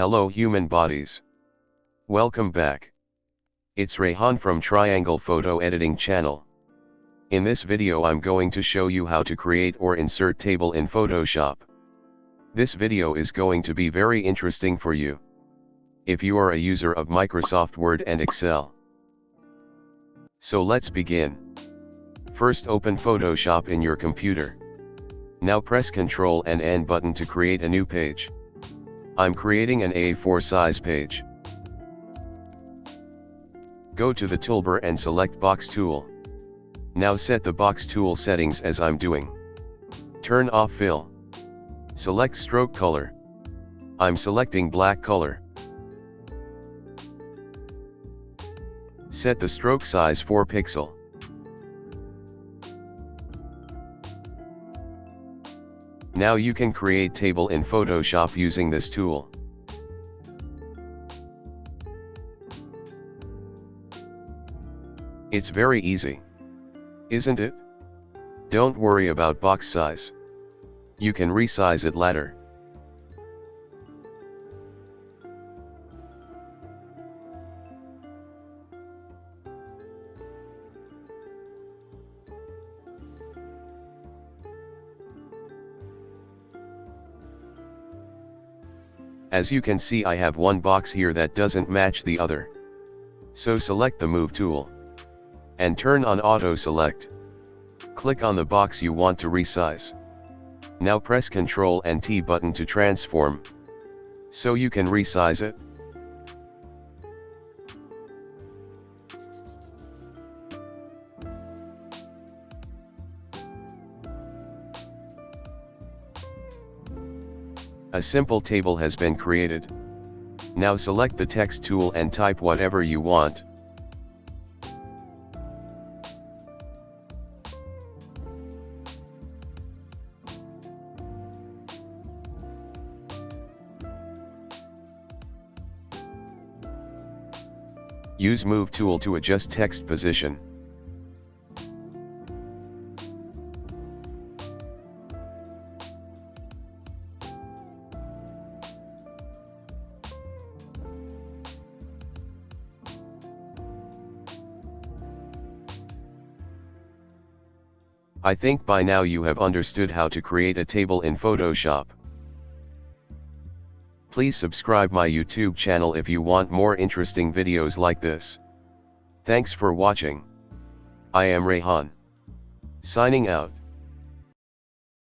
Hello human bodies. Welcome back. It's Rayhan from Triangle Photo Editing channel. In this video I'm going to show you how to create or insert table in Photoshop. This video is going to be very interesting for you, if you are a user of Microsoft Word and Excel. So let's begin. First open Photoshop in your computer. Now press Ctrl and N button to create a new page. I'm creating an A4 size page. Go to the toolbar and select Box Tool. Now set the box tool settings as I'm doing. Turn off Fill. Select Stroke Color. I'm selecting black color. Set the stroke size 4 pixel. Now you can create table in Photoshop using this tool. It's very easy, isn't it? Don't worry about box size. You can resize it later. As you can see, I have one box here that doesn't match the other. So select the Move tool and turn on Auto Select. Click on the box you want to resize. Now press Ctrl and T button to transform, so you can resize it. A simple table has been created. Now select the text tool and type whatever you want. Use Move tool to adjust text position. I think by now you have understood how to create a table in Photoshop. Please subscribe my YouTube channel if you want more interesting videos like this. Thanks for watching. I am Rayhan. Signing out.